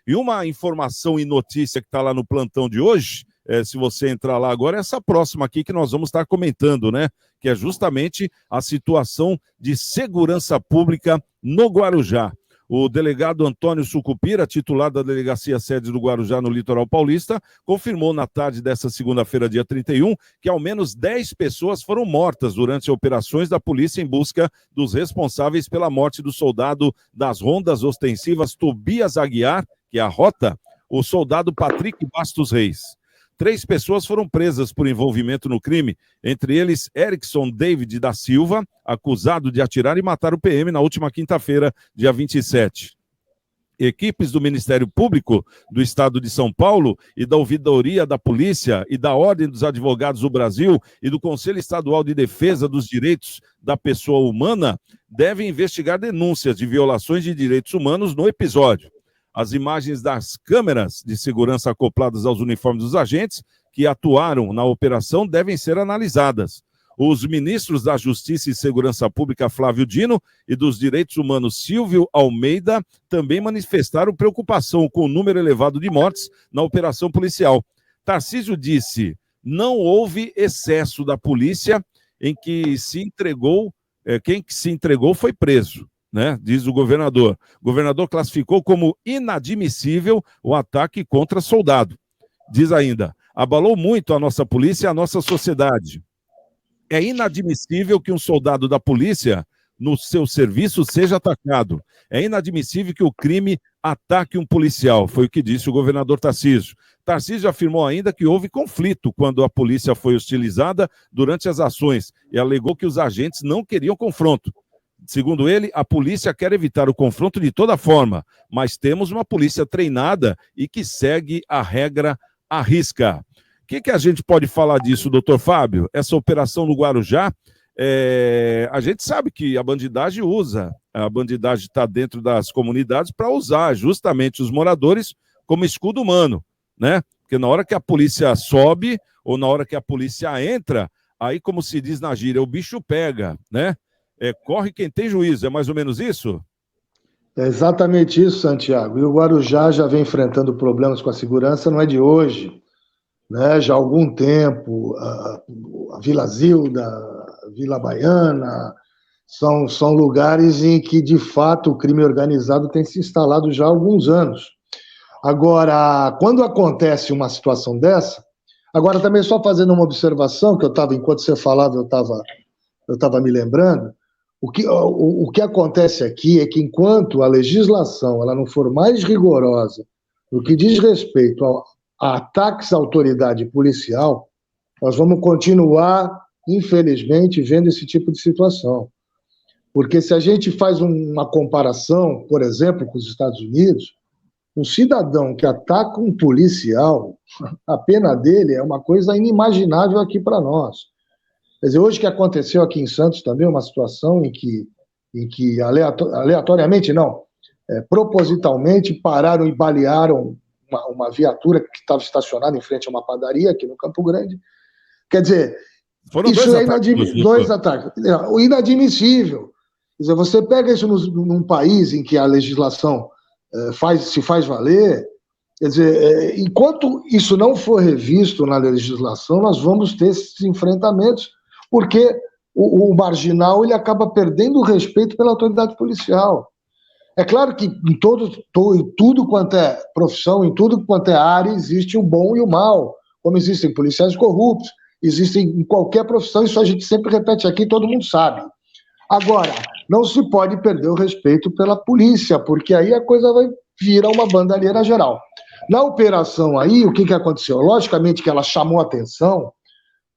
E uma informação e notícia que está lá no plantão de hoje, se você entrar lá agora, é essa próxima aqui que nós vamos estar comentando, né? Que é justamente a situação de segurança pública no Guarujá. O delegado Antônio Sucupira, titular da Delegacia Sede do Guarujá no Litoral Paulista, confirmou na tarde desta segunda-feira, dia 31, que ao menos 10 pessoas foram mortas durante operações da polícia em busca dos responsáveis pela morte do soldado das rondas ostensivas Tobias Aguiar, que é a Rota, o soldado Patrick Bastos Reis. 3 pessoas foram presas por envolvimento no crime, entre eles Erickson David da Silva, acusado de atirar e matar o PM na última quinta-feira, dia 27. Equipes do Ministério Público do Estado de São Paulo e da Ouvidoria da Polícia e da Ordem dos Advogados do Brasil e do Conselho Estadual de Defesa dos Direitos da Pessoa Humana devem investigar denúncias de violações de direitos humanos no episódio. As imagens das câmeras de segurança acopladas aos uniformes dos agentes que atuaram na operação devem ser analisadas. Os ministros da Justiça e Segurança Pública, Flávio Dino, e dos Direitos Humanos, Silvio Almeida, também manifestaram preocupação com o número elevado de mortes na operação policial. Tarcísio disse: não houve excesso da polícia em que se entregou, quem se entregou foi preso. Né, diz o governador. O governador classificou como inadmissível o ataque contra soldado. Diz ainda: abalou muito a nossa polícia e a nossa sociedade. É inadmissível que um soldado da polícia, no seu serviço, seja atacado. É inadmissível que o crime ataque um policial, foi o que disse o governador Tarcísio. Tarcísio afirmou ainda que houve conflito quando a polícia foi hostilizada durante as ações e alegou que os agentes não queriam confronto. Segundo ele, a polícia quer evitar o confronto de toda forma, mas temos uma polícia treinada e que segue a regra à risca. O que a gente pode falar disso, doutor Fábio? Essa operação no Guarujá, a gente sabe que a bandidagem está dentro das comunidades para usar justamente os moradores como escudo humano, né? Porque na hora que a polícia sobe ou na hora que a polícia entra, aí, como se diz na gíria, o bicho pega, né? Corre quem tem juízo, é mais ou menos isso? É exatamente isso, Santiago. E o Guarujá já vem enfrentando problemas com a segurança, não é de hoje, né? Já há algum tempo, a Vila Zilda, a Vila Baiana, são lugares em que, de fato, o crime organizado tem se instalado já há alguns anos. Agora, quando acontece uma situação dessa, agora também só fazendo uma observação, que enquanto você falava, eu estava me lembrando. O que acontece aqui é que, enquanto a legislação ela não for mais rigorosa no que diz respeito a ataques à autoridade policial, nós vamos continuar, infelizmente, vendo esse tipo de situação. Porque se a gente faz uma comparação, por exemplo, com os Estados Unidos, um cidadão que ataca um policial, a pena dele é uma coisa inimaginável aqui para nós. Quer dizer, hoje que aconteceu aqui em Santos também uma situação em que aleatoriamente, não, propositalmente pararam e balearam uma viatura que estava estacionada em frente a uma padaria aqui no Campo Grande. Quer dizer, foram isso dois ataques. O inadmissível. Quer dizer, você pega isso num país em que a legislação se faz valer. Quer dizer, enquanto isso não for revisto na legislação, nós vamos ter esses enfrentamentos, porque o marginal ele acaba perdendo o respeito pela autoridade policial. É claro que em tudo quanto é profissão, em tudo quanto é área, existe o bom e o mal, como existem policiais corruptos, existem em qualquer profissão, isso a gente sempre repete aqui, todo mundo sabe. Agora, não se pode perder o respeito pela polícia, porque aí a coisa vai virar uma bandalheira geral. Na operação aí, o que aconteceu? Logicamente que ela chamou atenção,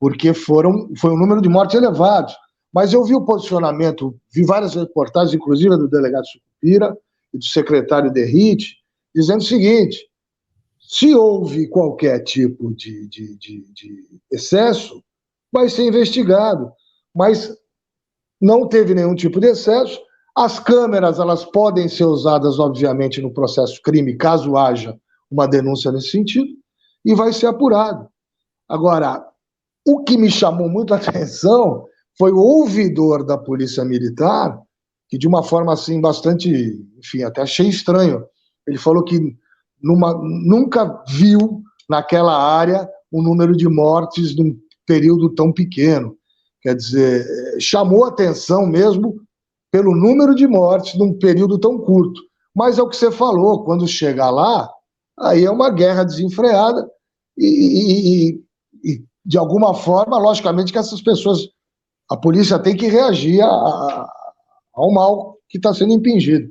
porque foi um número de mortes elevado. Mas eu vi o posicionamento, vi várias reportagens, inclusive do delegado Sucupira e do secretário Derrite, dizendo o seguinte: se houve qualquer tipo de excesso, vai ser investigado. Mas não teve nenhum tipo de excesso. As câmeras elas podem ser usadas, obviamente, no processo crime, caso haja uma denúncia nesse sentido, e vai ser apurado. Agora, o que me chamou muito a atenção foi o ouvidor da Polícia Militar, que de uma forma assim bastante, enfim, até achei estranho. Ele falou que nunca viu naquela área um número de mortes num período tão pequeno. Quer dizer, chamou atenção mesmo pelo número de mortes num período tão curto. Mas é o que você falou, quando chegar lá, aí é uma guerra desenfreada e de alguma forma, logicamente que essas pessoas, a polícia tem que reagir ao mal que está sendo impingido.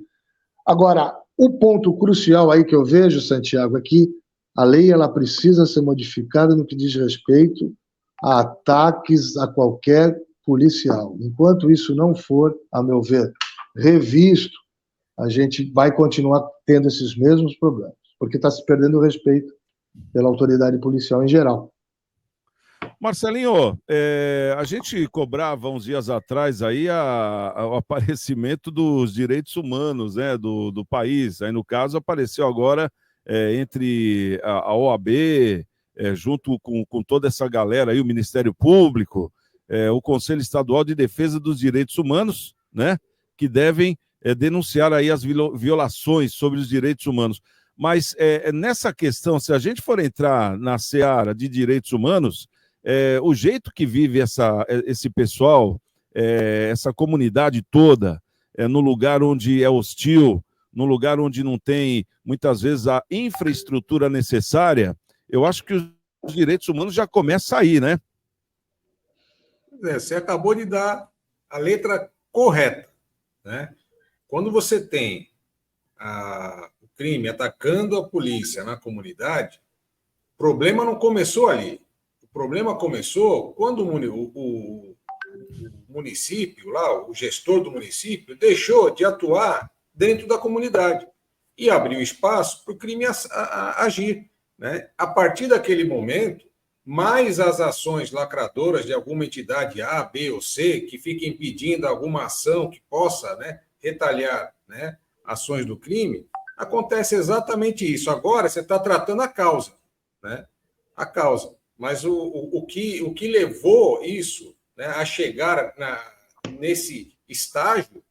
Agora, o ponto crucial aí que eu vejo, Santiago, é que a lei ela precisa ser modificada no que diz respeito a ataques a qualquer policial. Enquanto isso não for, a meu ver, revisto, a gente vai continuar tendo esses mesmos problemas, porque está se perdendo o respeito pela autoridade policial em geral. Marcelinho, a gente cobrava uns dias atrás aí o aparecimento dos direitos humanos, né, do país. Aí, no caso, apareceu agora entre a OAB, junto com toda essa galera aí, o Ministério Público, o Conselho Estadual de Defesa dos Direitos Humanos, né, que devem denunciar aí as violações sobre os direitos humanos. Mas nessa questão, se a gente for entrar na seara de direitos humanos, o jeito que vive esse pessoal, essa comunidade toda, no lugar onde é hostil, no lugar onde não tem, muitas vezes, a infraestrutura necessária, eu acho que os direitos humanos já começam aí, né? Você acabou de dar a letra correta, né? Quando você tem o crime atacando a polícia na comunidade, o problema não começou ali. O problema começou quando o município, lá, o gestor do município, deixou de atuar dentro da comunidade e abriu espaço para o crime agir, né? A partir daquele momento, mais as ações lacradoras de alguma entidade A, B ou C, que fiquem pedindo alguma ação que possa, né, retalhar, né, ações do crime, acontece exatamente isso. Agora você está tratando a causa, né? A causa. Mas o que levou isso, né, a chegar nesse estágio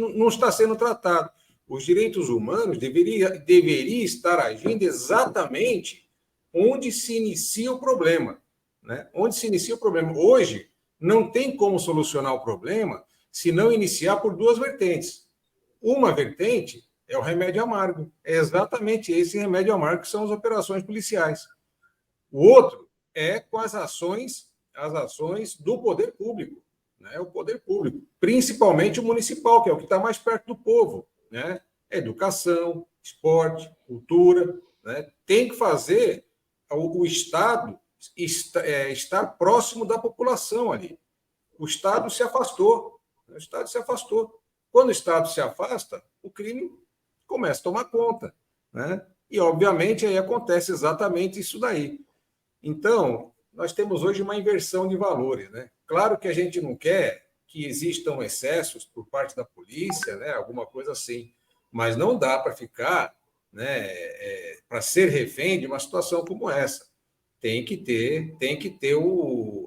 não está sendo tratado. Os direitos humanos deveriam estar agindo exatamente onde se inicia o problema, né? Onde se inicia o problema. Hoje, não tem como solucionar o problema se não iniciar por duas vertentes. Uma vertente é o remédio amargo. É exatamente esse remédio amargo que são as operações policiais. O outro é com as ações do poder público, né? O poder público, principalmente o municipal, que é o que está mais perto do povo, né? Educação, esporte, cultura, né? Tem que fazer o Estado estar próximo da população ali. O Estado se afastou. O Estado se afastou. Quando o Estado se afasta, o crime começa a tomar conta, né? E, obviamente, aí acontece exatamente isso daí. Então, nós temos hoje uma inversão de valores, né? Claro que a gente não quer que existam excessos por parte da polícia, né? Alguma coisa assim, mas não dá para ficar, né, para ser refém de uma situação como essa. Tem que ter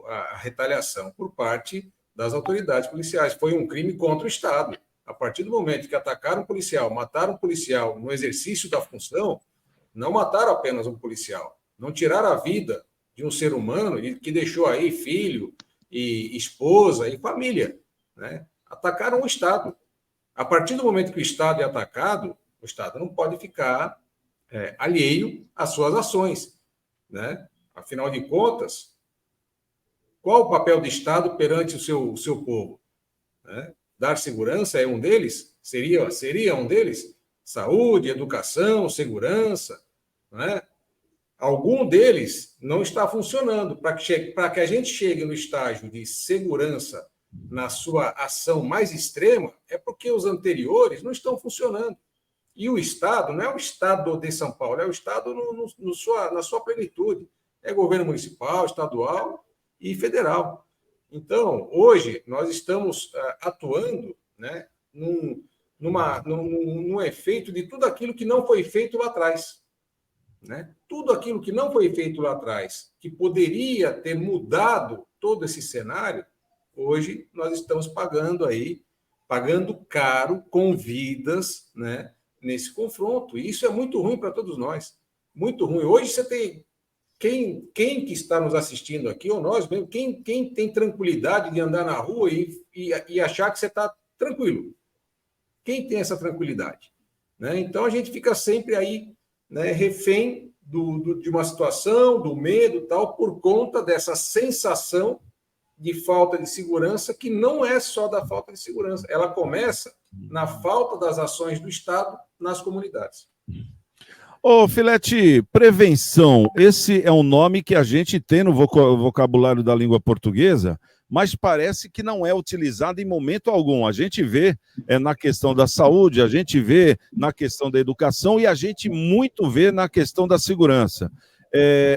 a retaliação por parte das autoridades policiais. Foi um crime contra o Estado. A partir do momento que atacaram um policial, mataram um policial no exercício da função, não mataram apenas um policial, não tiraram a vida de um ser humano que deixou aí filho, e esposa e família, né? Atacaram o Estado. A partir do momento que o Estado é atacado, o Estado não pode ficar alheio às suas ações, né? Afinal de contas, qual o papel do Estado perante o seu povo? Né? Dar segurança é um deles? Seria um deles? Saúde, educação, segurança, né? Algum deles não está funcionando. Para que a gente chegue no estágio de segurança na sua ação mais extrema, é porque os anteriores não estão funcionando. E o Estado não é o Estado de São Paulo, é o Estado na sua plenitude. É governo municipal, estadual e federal. Então, hoje, nós estamos atuando, né, num efeito de tudo aquilo que não foi feito lá atrás. Né? Tudo aquilo que não foi feito lá atrás, que poderia ter mudado todo esse cenário, hoje nós estamos pagando caro, com vidas, né, nesse confronto, e isso é muito ruim para todos nós, muito ruim. Hoje você tem quem que está nos assistindo aqui, ou nós mesmo, quem tem tranquilidade de andar na rua e achar que você está tranquilo? Quem tem essa tranquilidade? Né? Então a gente fica sempre aí, né, refém de uma situação, do medo, tal, por conta dessa sensação de falta de segurança, que não é só da falta de segurança, ela começa na falta das ações do Estado nas comunidades. Ô, Filete, prevenção, esse é um nome que a gente tem no vocabulário da língua portuguesa, mas parece que não é utilizado em momento algum. A gente vê na questão da saúde, a gente vê na questão da educação e a gente muito vê na questão da segurança.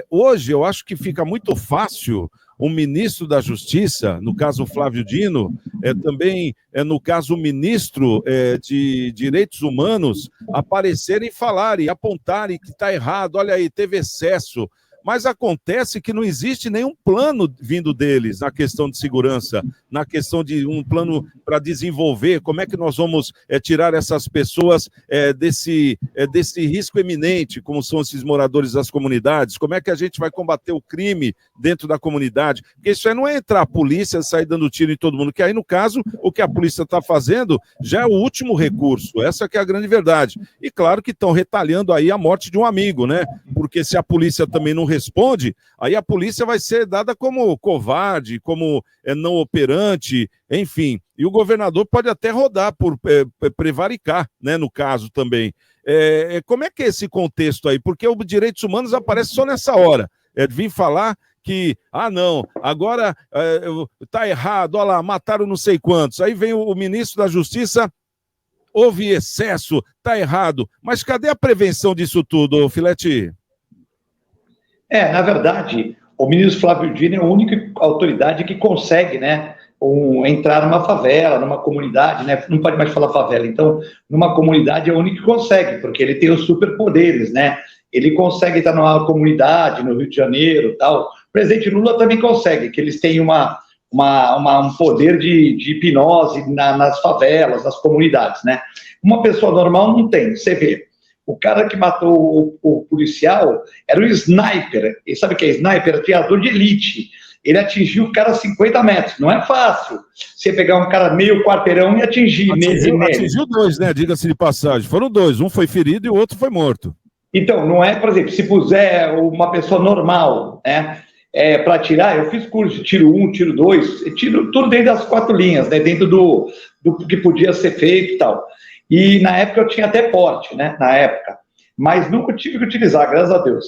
Hoje, eu acho que fica muito fácil o ministro da Justiça, no caso Flávio Dino, também no caso o ministro de Direitos Humanos, aparecerem e falarem, apontarem que está errado, olha aí, teve excesso. Mas acontece que não existe nenhum plano vindo deles na questão de segurança, na questão de um plano para desenvolver, como é que nós vamos tirar essas pessoas desse risco eminente, como são esses moradores das comunidades, como é que a gente vai combater o crime dentro da comunidade, porque isso aí não é entrar a polícia, sair dando tiro em todo mundo, que aí no caso, o que a polícia está fazendo já é o último recurso, essa que é a grande verdade. E claro que estão retalhando aí a morte de um amigo, né? Porque se a polícia também não responde, aí a polícia vai ser dada como covarde, como não operante, enfim. E o governador pode até rodar por prevaricar, né, no caso também. Como é que é esse contexto aí? Porque os direitos humanos aparecem só nessa hora. Vim falar que, não, agora tá errado, olha lá, mataram não sei quantos. Aí vem o ministro da Justiça, houve excesso, tá errado. Mas cadê a prevenção disso tudo, Filete? Na verdade, o ministro Flávio Dino é a única autoridade que consegue, né, entrar numa favela, numa comunidade, né, não pode mais falar favela, então, numa comunidade é o único que consegue, porque ele tem os superpoderes, né, ele consegue estar numa comunidade, no Rio de Janeiro, tal. O presidente Lula também consegue, que eles têm um poder de hipnose nas favelas, nas comunidades, né. Uma pessoa normal não tem, você vê. O cara que matou o policial era um sniper. E sabe o que é sniper? Atirador de elite. Ele atingiu o cara a 50 metros. Não é fácil você pegar um cara meio quarteirão e atingir nele. Atingiu dois, né? Diga-se de passagem. Foram dois. Um foi ferido e o outro foi morto. Então, não é, por exemplo, se puser uma pessoa normal, né? Para atirar, eu fiz curso de tiro 1, tiro 2, tiro tudo dentro das 4 linhas, né? Dentro do que podia ser feito e tal. E na época eu tinha até porte, né? Na época. Mas nunca tive que utilizar, graças a Deus.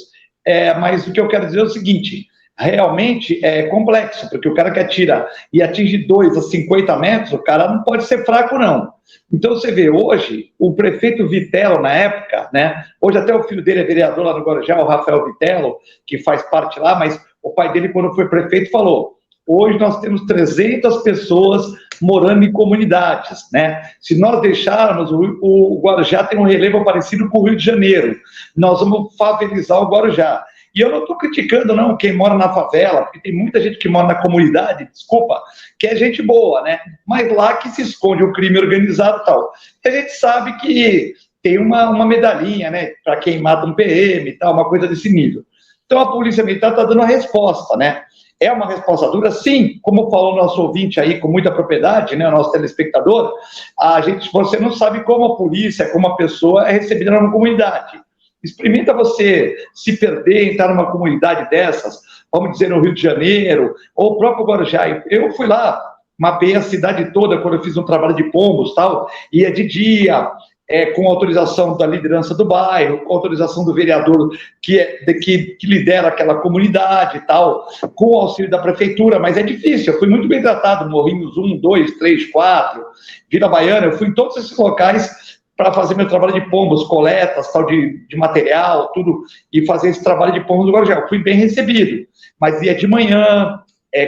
Mas o que eu quero dizer é o seguinte: realmente é complexo, porque o cara que atira e atinge 2 a 50 metros, o cara não pode ser fraco, não. Então você vê, hoje, o prefeito Vitello, na época, né? Hoje até o filho dele é vereador lá no Guarujá, o Rafael Vitello, que faz parte lá, mas o pai dele, quando foi prefeito, falou: hoje nós temos 300 pessoas morando em comunidades, né? Se nós deixarmos, o Guarujá tem um relevo parecido com o Rio de Janeiro. Nós vamos favelizar o Guarujá. E eu não estou criticando, não, quem mora na favela, porque tem muita gente que mora na comunidade, desculpa, que é gente boa, né? Mas lá que se esconde o crime organizado e tal. E a gente sabe que tem uma medalhinha, né? Para quem mata um PM e tal, uma coisa desse nível. Então a Polícia Militar está dando a resposta, né? É uma resposta dura? Sim, como falou o nosso ouvinte aí com muita propriedade, né, o nosso telespectador, você não sabe como a polícia, como a pessoa é recebida numa comunidade. Experimenta você se perder, entrar numa comunidade dessas, vamos dizer no Rio de Janeiro, ou o próprio Guarujá. Eu fui lá, mapeei a cidade toda quando eu fiz um trabalho de pombos, tal, ia de dia, com autorização da liderança do bairro, com autorização do vereador que lidera aquela comunidade e tal, com o auxílio da prefeitura, mas é difícil. Eu fui muito bem tratado, Morrinhos 1, 2, 3, 4, Vila Baiana, eu fui em todos esses locais para fazer meu trabalho de pombos, coletas, tal, de material, tudo, e fazer esse trabalho de pombos do Guarujá. Eu fui bem recebido, mas ia de manhã,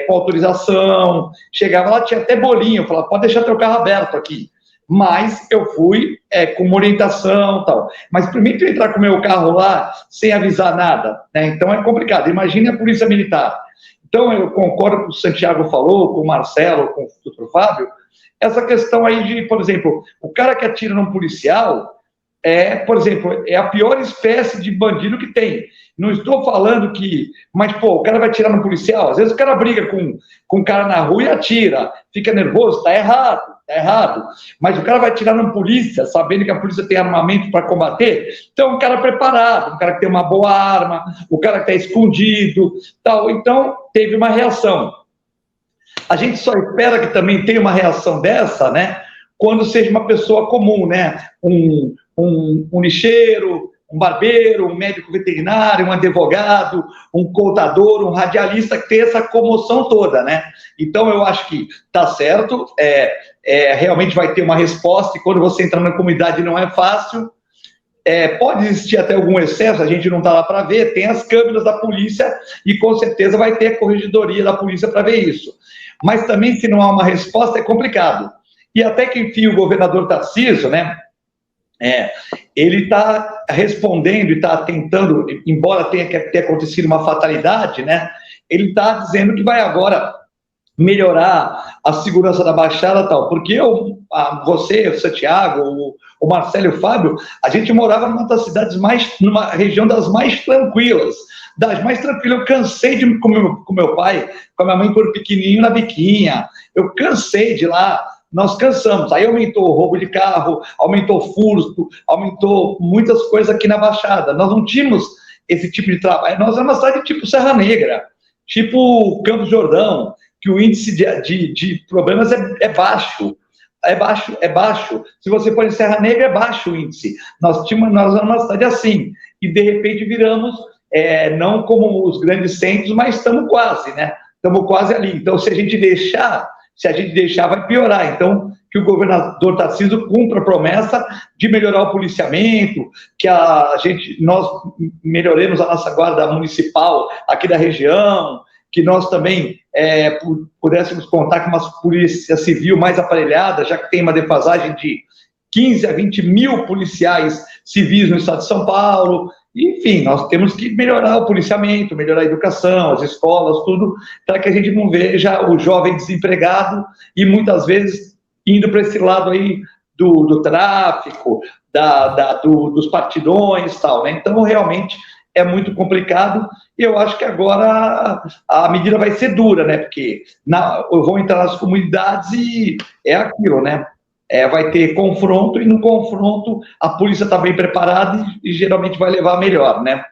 com autorização, chegava lá, tinha até bolinho, eu falava, pode deixar teu carro aberto aqui. Mas eu fui com uma orientação e tal. Mas primeiro eu entrar com o meu carro lá sem avisar nada, né? Então é complicado. Imagine a Polícia Militar. Então eu concordo com o que o Santiago falou, com o Marcelo, com o Dr. Fábio, essa questão aí de, por exemplo, o cara que atira num policial, por exemplo, é a pior espécie de bandido que tem. Não estou falando que... Mas, pô, o cara vai atirar no policial. Às vezes o cara briga com um cara na rua e atira. Fica nervoso, tá errado. Mas o cara vai atirar na polícia, sabendo que a polícia tem armamento para combater. Então, um cara preparado, um cara que tem uma boa arma, o cara que está escondido, tal. Então, teve uma reação. A gente só espera que também tenha uma reação dessa, né? Quando seja uma pessoa comum, né? Um lixeiro, um barbeiro, um médico veterinário, um advogado, um contador, um radialista, que tem essa comoção toda, né? Então, eu acho que está certo, realmente vai ter uma resposta, e quando você entra na comunidade não é fácil, pode existir até algum excesso, a gente não está lá para ver, tem as câmeras da polícia, e com certeza vai ter a corregedoria da polícia para ver isso. Mas também, se não há uma resposta, é complicado. E até que, enfim, o governador Tarcísio, né, ele está respondendo e está tentando, embora tenha que ter acontecido uma fatalidade, né, ele está dizendo que vai agora melhorar a segurança da Baixada e tal, porque você, o Santiago, o Marcelo e o Fábio, a gente morava numa das cidades numa região das mais tranquilas, eu cansei de ir com meu pai, com a minha mãe quando pequenininho na biquinha, eu cansei de ir lá, nós cansamos, aí aumentou o roubo de carro, aumentou furto, aumentou muitas coisas aqui na Baixada, nós não tínhamos esse tipo de trabalho, nós éramos uma cidade tipo Serra Negra, tipo Campos Jordão, que o índice de problemas é baixo, se você for em Serra Negra é baixo o índice, nós éramos uma cidade assim, e de repente viramos, não como os grandes centros, mas estamos quase, né, estamos quase ali, então se a gente deixar vai piorar. Então, que o governador Tarcísio cumpra a promessa de melhorar o policiamento, que nós melhoremos a nossa guarda municipal aqui da região, que nós também pudéssemos contar com uma polícia civil mais aparelhada, já que tem uma defasagem de 15 a 20 mil policiais civis no estado de São Paulo. Enfim, nós temos que melhorar o policiamento, melhorar a educação, as escolas, tudo, para que a gente não veja o jovem desempregado e muitas vezes indo para esse lado aí do tráfico, dos partidões e tal, né? Então, realmente, é muito complicado e eu acho que agora a medida vai ser dura, né? Porque vão entrar nas comunidades e é aquilo, né? Vai ter confronto, e no confronto a polícia está bem preparada e geralmente vai levar melhor, né?